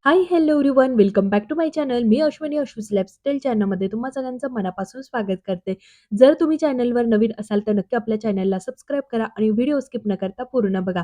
High, hello everyone. Welcome back to my channel. मी Ashwini Ashwi's lifestyle चॅनलमध्ये तुम्हा सगळ्यांचं मनापासून स्वागत करते. जर तुम्ही चॅनलवर नवीन असाल तर नक्की आपल्या चॅनलला सबस्क्राईब करा आणि व्हिडिओ स्किप न करता पूर्ण बघा.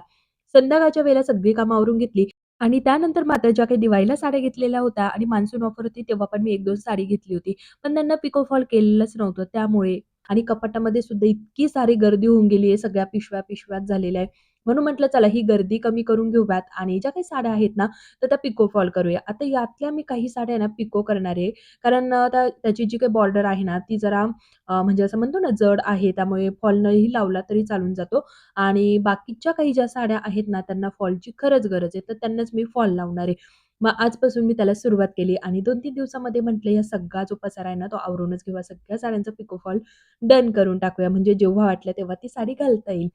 संध्याकाळच्या वेळेला सगळी कामं आवरून घेतली आणि त्यानंतर मात्र ज्या काही दिवाळीला साड्या घेतलेल्या होत्या आणि मान्सून ऑफर होती तेव्हा पण मी 1-2 साडी घेतली होती. पण त्यांना पिको फॉल केलेलंच नव्हतं त्यामुळे आणि कपाटामध्ये सुद्धा इतकी सारी गर्दी होऊन गेली आहे, सगळ्या पिशव्या-पिशव्याच झालेल्या आहे. म्हणून म्हटलं चला ही गर्दी कमी करून घेऊयात आणि ज्या काही साड्या आहेत ना तर त्या पिको फॉल करूया. आता यातल्या मी काही साड्या आहे ना पिको करणार आहे. कारण आता त्याची जी काही बॉर्डर आहे ना ती जरा म्हणजे असं म्हणतो ना जड आहे त्यामुळे फॉल नाही लावला तरी चालून जातो आणि बाकीच्या काही ज्या साड्या आहेत ना त्यांना फॉलची खरंच गरज आहे. तर त्यांनाच मी फॉल लावणार आहे. मग आजपासून मी त्याला सुरुवात केली आणि 2-3 दिवसामध्ये म्हटलं या सगळा जो पसारा आहे ना तो आवरूनच घेऊया. सगळ्या साड्यांचा पिको फॉल डन करून टाकूया. म्हणजे जेव्हा वाटलं तेव्हा ती साडी घालता येईल.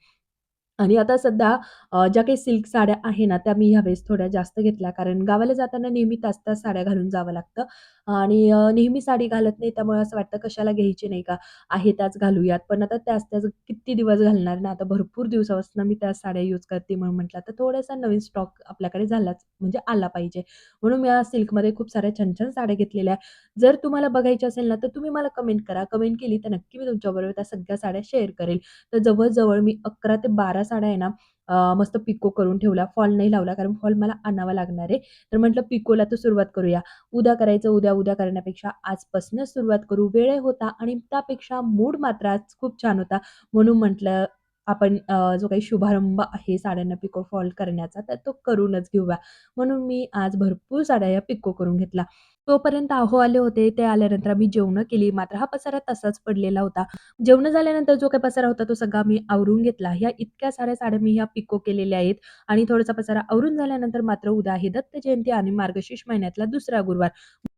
आणि आता सध्या ज्या काही सिल्क साड्या आहे ना, त्या मी ह्यावेळेस थोड्या जास्त घेतल्या. कारण गावाला जाताना नेहमी त्याच-त्याच साड्या घालून जावं लागतं आणि नेहमी साडी घालत नाही. त्यामुळे असं वाटतं कशाला घ्यायची नाही का? आहे त्याच घालूयात. पण आता त्याच-त्याच किती दिवस घालणार ना? आता भरपूर दिवसापासून मी त्याच साड्या यूज करते म्हणून म्हटलं, तर थोडासा नवीन स्टॉक आपल्याकडे झालाच म्हणजे आला पाहिजे. म्हणून मी आज सिल्कमध्ये खूप साऱ्या छान-छान साड्या घेतलेल्या आहे. जर तुम्हाला बघायची असेल ना, तर तुम्ही मला कमेंट करा. कमेंट केली तर नक्की मी तुमच्याबरोबर त्या सगळ्या साड्या शेअर करेल. तर जवळ-जवळ मी 11 ते 12 साड्या आहे ना, मस्त पिको करून ठेवल्या. फॉल नाही लावला कारण फॉल मला आणावा लागणार आहे. तर म्हटलं पिकोला तर सुरुवात करूया. उद्या करायचं, उद्या करण्यापेक्षा आजपासूनच सुरुवात करू. वेळही होता आणि त्यापेक्षा मूड मात्र आज खूप छान होता. म्हणून म्हटलं आपण जो काही शुभारंभ आहे साड्यांना पिको फॉल करण्याचा, तर तो करूनच घेऊया. म्हणून मी आज भरपूर साड्या या पिको करून घेतल्या. तोपर्यंत अहो आले होते. ते आल्यानंतर आम्ही जेवणं केली. मात्र हा पसारा तसाच पडलेला होता. जेवणं झाल्यानंतर जो काही पसारा होता तो सगळा मी आवरून घेतला. ह्या इतक्या साऱ्या साड्या मी ह्या पिको केलेल्या आहेत आणि थोडासा पसारा आवरून झाल्यानंतर मात्र उद्या आहे दत्त जयंती आणि मार्गशीर्ष महिन्यातला दुसरा गुरुवार.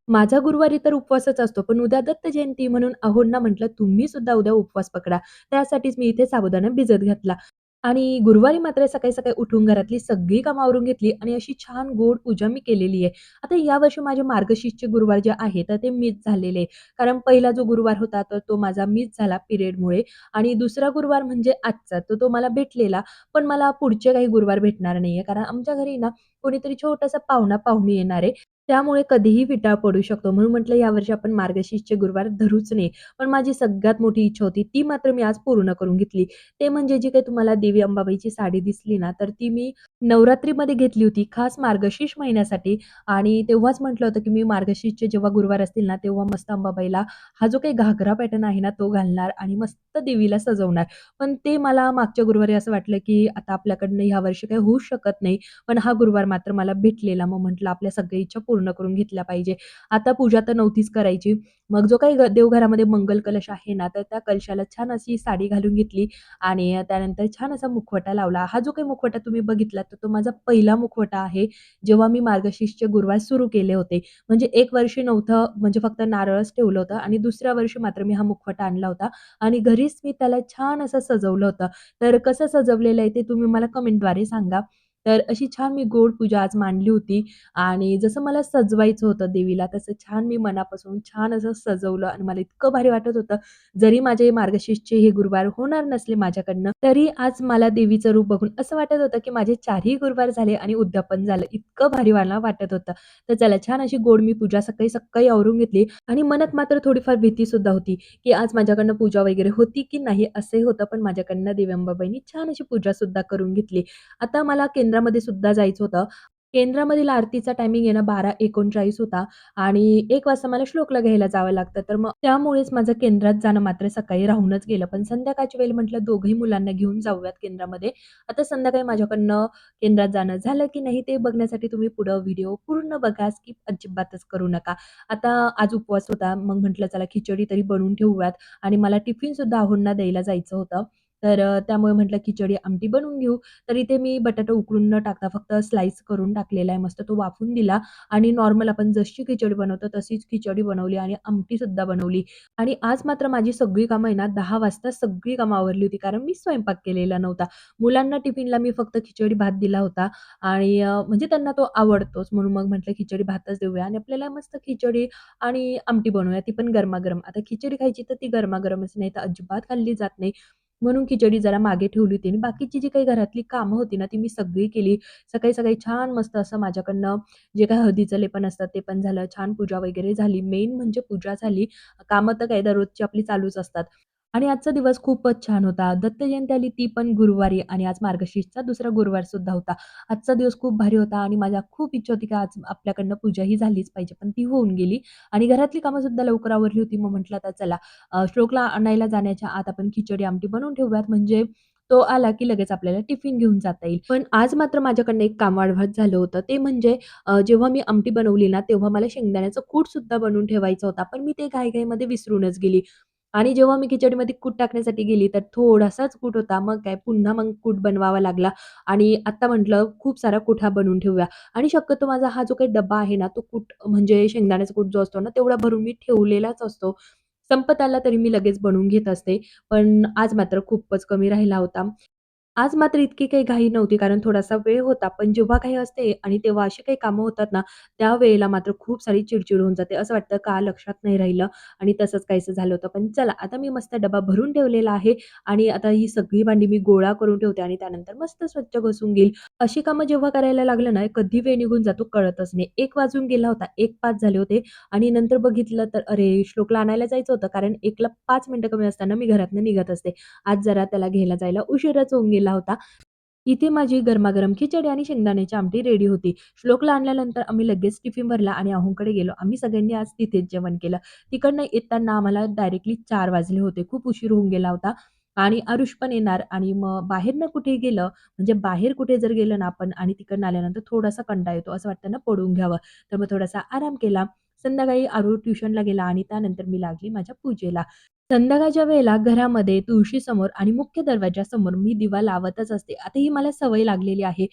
माझा गुरुवारी तर उपवासच असतो, पण उद्या दत्त जयंती म्हणून अहोंना म्हटलं, "तुम्ही सुद्धा उद्या उपवास पकडा." त्यासाठीच मी इथे साबुदाणा भिजत घातला. आणि गुरुवारी मात्र सकाळी-सकाळी उठून घरातली सगळी कामं आवरून घेतली आणि अशी छान गोड पूजा मी केलेली आहे. आता यावर्षी माझे मार्गशीर्षचे गुरुवार जे आहे, तर ते मिस झालेले. कारण पहिला जो गुरुवार होता, तर तो माझा मिस झाला पिरियडमुळे आणि दुसरा गुरुवार म्हणजे आजचा, तर तो मला भेटलेला. पण मला पुढचे काही गुरुवार भेटणार नाहीये, कारण आमच्या घरी ना कोणीतरी छोटासा पाहुणा-पाहुणी येणार आहे. त्यामुळे कधीही विटाळ पडू शकतो. म्हणून म्हटलं यावर्षी आपण मार्गशीर्षचे गुरुवार धरूच नये. पण माझी सगळ्यात मोठी इच्छा होती, ती मात्र मी आज पूर्ण करून घेतली. ते म्हणजे जी काही तुम्हाला देवी अंबाबाईची साडी दिसली ना, तर ती मी नवरात्रीमध्ये घेतली होती, खास मार्गशीर्ष महिन्यासाठी आणि तेव्हाच म्हटलं होतं, की मी मार्गशीर्षचे जेव्हा गुरुवार असतील ना, तेव्हा मस्त अंबाबाईला हा जो काही घागरा पॅटर्न आहे ना, तो घालणार आणि मस्त देवीला सजवणार. पण ते मला मागच्या गुरुवारी असं वाटलं, की आता आपल्याकडनं ह्यावर्षी काही होऊच शकत नाही. पण हा गुरुवार मात्र मला भेटलेला. मग म्हटलं आपल्या सगळ्या इच्छा पूर्ण करून घेतल्या पाहिजे. आता पूजा तर नव्हतीच करायची. मग जो काही देवघरामध्ये मंगल कलश आहे ना, तर त्या कलशाला छान अशी साडी घालून घेतली आणि त्यानंतर छान असा मुखवटा लावला. हा जो काही मुखवटा तुम्ही बघितला, तर तो माझा पहिला मुखवटा आहे, जेव्हा मी मार्गशीर्षचे गुरुवार सुरू केले होते. म्हणजे 1 वर्ष नव्हतं, म्हणजे फक्त नारळच ठेवलं होतं आणि दुसऱ्या वर्षी मात्र मी हा मुखवटा आणला होता आणि घरीच मी त्याला छान असं सजवलं होतं. तर कसं सजवलेलं आहे ते तुम्ही मला कमेंटद्वारे सांगा. तर अशी छान मी गोड पूजा आज मांडली होती आणि जसं मला सजवायचं होतं देवीला, तसं छान मी मनापासून छान असं सजवलं आणि मला इतकं भारी वाटत होतं. जरी माझे मार्गशीर्षचे हे गुरुवार होणार नसले माझ्याकडनं, तरी आज मला देवीचं रूप बघून असं वाटत होतं, की माझे 4ही गुरुवार झाले आणि उद्यापन झालं. इतकं भारी मला वाटत होतं. तर चला छान अशी गोड मी पूजा सकाळी-सकाळी आवरून घेतली आणि मनात मात्र थोडीफार भीतीसुद्धा होती, की आज माझ्याकडनं पूजा वगैरे होती की नाही असंही होतं. पण माझ्याकडनं देवी अंबाबाईनी छान अशी पूजासुद्धा करून घेतली. आता मला केंद्रामध्ये सुद्धा जायचं होतं. केंद्रामधील आरतीचा टायमिंग आहे ना 12:39 होता आणि 1 वाजता मला श्लोकला घ्यायला जावं लागतं. तर मग त्यामुळेच माझं केंद्रात जाणं मात्र सकाळी राहूनच गेलं. पण संध्याकाळच्या वेळी म्हटलं दोघंही मुलांना घेऊन जाऊयात केंद्रामध्ये. आता संध्याकाळी माझ्याकडनं केंद्रात जाणं झालं की नाही ते बघण्यासाठी तुम्ही पुढं व्हिडिओ पूर्ण बघा. स्किप अजिबातच करू नका. आता आज उपवास होता. मग म्हटलं चला खिचडी तरी बनवून ठेवूयात आणि मला टिफिनसुद्धा आहोंना द्यायला जायचं होतं. तर त्यामुळे म्हटलं खिचडी आमटी बनवून घेऊ. तर इथे मी बटाटा उकडून न टाकता फक्त स्लाइस करून टाकलेला आहे. मस्त तो वाफवून दिला आणि नॉर्मल आपण जशी खिचडी बनवतो तशीच खिचडी बनवली आणि आमटीसुद्धा बनवली. आणि आज मात्र माझी सगळी कामं आहे ना 10 वाजता सगळी कामं आवरली होती. कारण मी स्वयंपाक केलेला नव्हता. मुलांना टिफिनला मी फक्त खिचडी भात दिला होता आणि म्हणजे त्यांना तो आवडतोच म्हणून मग म्हटलं खिचडी भातच देऊया आणि आपल्याला मस्त खिचडी आणि आमटी बनवूया ती पण गरमागरम. आता खिचडी खायची तर ती गरमागरमच नाही तर अजिबात खाल्ली जात नाही. म्हणून खिचडी जरा मागे ठेवली होती आणि बाकीची जी काही घरातली कामं होती ना, ती मी सगळी केली. सकाळी-सकाळी छान मस्त असं माझ्याकडनं जे काही हळदीचं लेपन असतं ते पण झालं. छान पूजा वगैरे झाली. मेन म्हणजे पूजा झाली. कामं तर काय दररोजची आपली चालूच असतात. आणि आजचा दिवस खूपच छान होता. दत्त जयंती आली ती पण गुरुवारी आणि आज मार्गशीर्षचा दुसरा गुरुवार सुद्धा होता. आजचा दिवस खूप भारी होता आणि माझ्या खूप इच्छा होती की आज आपल्याकडनं पूजा ही झालीच पाहिजे. पण ती होऊन गेली आणि घरातली कामं सुद्धा लवकर आवरली होती. मग म्हटलं आता चला श्लोकला आणायला जाण्याच्या आत आपण खिचडी आमटी बनवून ठेवूयात म्हणजे तो आला की लगेच आपल्याला टिफिन घेऊन जाता येईल. पण आज मात्र माझ्याकडनं एक काम वाढवत झालं होतं. ते म्हणजे जेव्हा मी आमटी बनवली ना, तेव्हा मला शेंगदाण्याचा कूट सुद्धा बनवून ठेवायचा होता. पण मी ते घाई-घाईमध्ये विसरूनच गेली. आणि जेव्हा मी खिचडीमध्ये कूट टाकण्यासाठी गेली, तर थोडासाच कूट होता. मग काय पुन्हा मग कूट बनवावा लागला आणि आता म्हटलं खूप सारा कूट हा बनवून ठेवूया आणि शक्यतो माझा हा जो काही डब्बा आहे ना, तो कूट म्हणजे शेंगदाण्याचा कूट जो असतो ना, तेवढा भरून मी ठेवलेलाच असतो. संपत आला तरी मी लगेच बनवून घेत असते. पण आज मात्र खूपच कमी राहिला होता. आज मात्र इतकी काही घाई नव्हती, कारण थोडासा वेळ होता. पण जेव्हा घाई असते आणि तेव्हा अशी काही कामं होतात ना, त्यावेळेला मात्र खूप सारी चिडचिड होऊन जाते. असं वाटतं का लक्षात नाही राहिलं आणि तसंच काहीसं झालं होतं. पण चला आता मी मस्त डबा भरून ठेवलेला आहे आणि आता ही सगळी भांडी मी गोळा करून ठेवते आणि त्यानंतर मस्त स्वच्छ घासून घेईल. अशी कामं जेव्हा करायला लागलं ना, कधी वेळ निघून जातो कळतच नाही. 1 वाजून गेला होता, 1:05 झाले होते आणि नंतर बघितलं तर अरे, श्लोकला आणायला जायचं होतं, कारण 1ला 5 मिनिटं कमी असताना मी घरातनं निघत असते. आज जरा त्याला घ्यायला जायला उशीरच होऊन गेला होता. इथे माझी गरमागरम खिचडी आणि शेंगदाण्याची आमटी रेडी होती. श्लोकला आणल्यानंतर आम्ही लगेच टिफिन भरला आणि अहोंकडे गेलो. आम्ही सगळ्यांनी आज तिथेच जेवण केलं. तिकडनं येताना आम्हाला डायरेक्टली 4 वाजले होते. खूप उशीर होऊन गेला होता आणि आरुष पण येणार आणि मग बाहेरनं कुठे गेलं, म्हणजे बाहेर कुठे जर गेलं ना आपण आणि तिकडनं आल्यानंतर थोडासा कंटाळा येतो. असं वाटतं ना पडून घ्यावं. तर मग थोडासा आराम केला. संध्याकाळी आरू ट्युशनला गेला आणि त्यानंतर मी लागली माझ्या पूजेला. संध्याकाळच्या वेळेला घरामध्ये तुळशीसमोर आणि मुख्य दरवाजासमोर मी दिवा लावतच असते. आता ही मला सवय लागलेली आहे.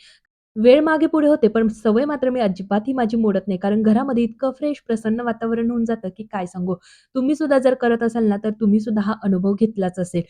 वेळ मागे-पुढे होते, पण सवय मात्र मी अजिबात ही माझी मोडत नाही. कारण घरामध्ये इतकं फ्रेश, प्रसन्न वातावरण होऊन जातं, की काय सांगू. तुम्ही सुद्धा जर करत असाल ना, तर तुम्ही सुद्धा हा अनुभव घेतलाच असेल.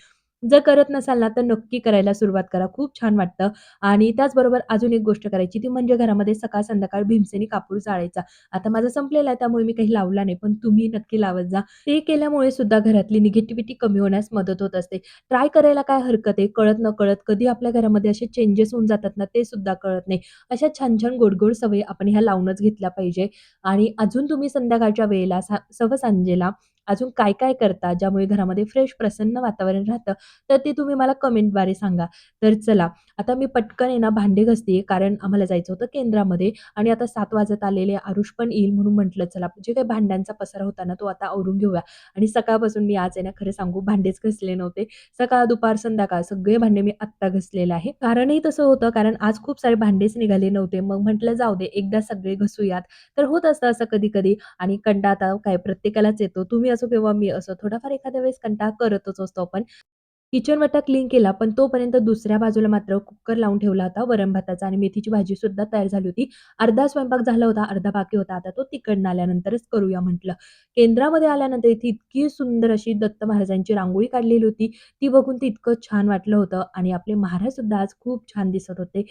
जर करत नसाल ना, तर नक्की करायला सुरुवात करा. खूप छान वाटतं आणि त्याचबरोबर अजून एक गोष्ट करायची, ती म्हणजे घरामध्ये सकाळ-संध्याकाळ भीमसेनी कापूर जाळायचा. आता माझा संपलेला आहे, त्यामुळे मी काही लावला नाही, पण तुम्ही नक्की लावत जा. ते केल्यामुळे सुद्धा घरातली निगेटिव्हिटी कमी होण्यास मदत होत असते. ट्राय करायला काय हरकत आहे. कळत-नकळत कधी आपल्या घरामध्ये असे चेंजेस होऊन जातात ना, ते सुद्धा कळत नाही. अशा छान-छान, गोड-गोड सवयी आपण ह्या लावूनच घेतल्या पाहिजे. आणि अजून तुम्ही संध्याकाळच्या वेळेला सहसंध्येला अजून काय-काय करता, ज्यामुळे घरामध्ये फ्रेश, प्रसन्न वातावरण राहतं, तर ते तुम्ही मला कमेंटद्वारे सांगा. तर चला, आता मी पटकन आहे ना भांडी घासते, कारण आम्हाला जायचं होतं केंद्रामध्ये आणि आता 7 वाजत आलेले, आरुष पण येईल म्हणून म्हटलं चला, जे काही भांड्यांचा पसारा होता ना, तो आता आवरून घेऊया. आणि सकाळपासून मी आज आहे ना, खरं सांगू भांडेच घासले नव्हते. सकाळ, दुपार, संध्याकाळ सगळे भांडे मी आत्ता घासलेले आहे. कारणही तसं होतं, कारण आज खूप सारे भांडेच निघाले नव्हते. मग म्हटलं जाऊ दे, एकदा सगळे घासूयात. तर होत असतं असं कधी-कधी आणि कंटाळा आता काय प्रत्येकालाच येतो. तुम्ही असो किंवा मी असो, थोडाफार एखाद्या वेळेस कंटाळा करतच असतो आपण. किचन वटा क्लीन केला, पण तोपर्यंत दुसऱ्या बाजूला मात्र कुकर लावून ठेवला होता वरण-भाताचा आणि मेथीची भाजी सुद्धा तयार झाली होती. अर्धा स्वयंपाक झाला होता, अर्धा बाकी होता. आता तो तिकडनं आल्यानंतरच करूया म्हटलं. केंद्रामध्ये आल्यानंतर इथे इतकी सुंदर अशी दत्त महाराजांची रांगोळी काढलेली होती. ती बघून ते इतकं छान वाटलं होतं आणि आपले महाराज सुद्धा आज खूप छान दिसत होते.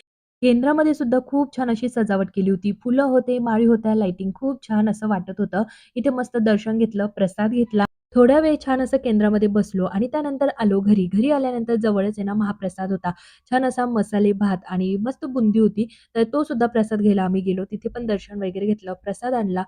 केंद्रामध्ये सुद्धा खूप छान अशी सजावट केली होती. फुलं होते, माळी होत्या, लाइटिंग खूप छान असं वाटत होतं. इथे मस्त दर्शन घेतलं, प्रसाद घेतला. थोड्या वेळ छान असं केंद्रामध्ये बसलो आणि त्यानंतर आलो घरी. घरी आल्यानंतर जवळच आहे ना महाप्रसाद होता. छान असा मसाले भात आणि मस्त बुंदी होती. तर तो सुद्धा प्रसाद घ्यायला आम्ही गेलो. तिथे पण दर्शन वगैरे घेतलं, प्रसाद आणला.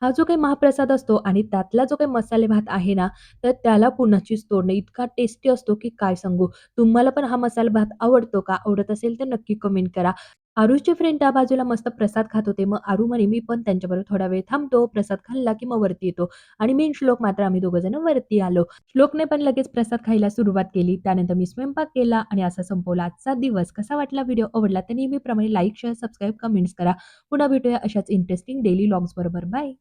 हा जो काही महाप्रसाद असतो आणि त्यातला जो काही मसाले भात आहे ना, तर त्याला कुणाचीच तोड नाही. इतका टेस्टी असतो की काय सांगू. तुम्हाला पण हा मसाला भात आवडतो का? आवडत असेल तर नक्की कमेंट करा. आरुषचे फ्रेंड त्या बाजूला मस्त प्रसाद खात होते. मग आरू म्हणे, "मी पण त्यांच्याबरोबर थोडा वेळ थांबतो. प्रसाद खाल्ला की मग वरती येतो." आणि मी आणि श्लोक मात्र आम्ही दोघं जण वरती आलो. श्लोकने पण लगेच प्रसाद खायला सुरुवात केली. त्यानंतर मी स्वयंपाक केला आणि असा संपवला आजचा दिवस. कसा वाटला व्हिडिओ? आवडला तर नेहमीप्रमाणे लाईक, शेअर, सबस्क्राईब, कमेंट्स करा. पुन्हा भेटूया अशाच इंटरेस्टिंग डेली व्लॉग्स बरोबर. बाय.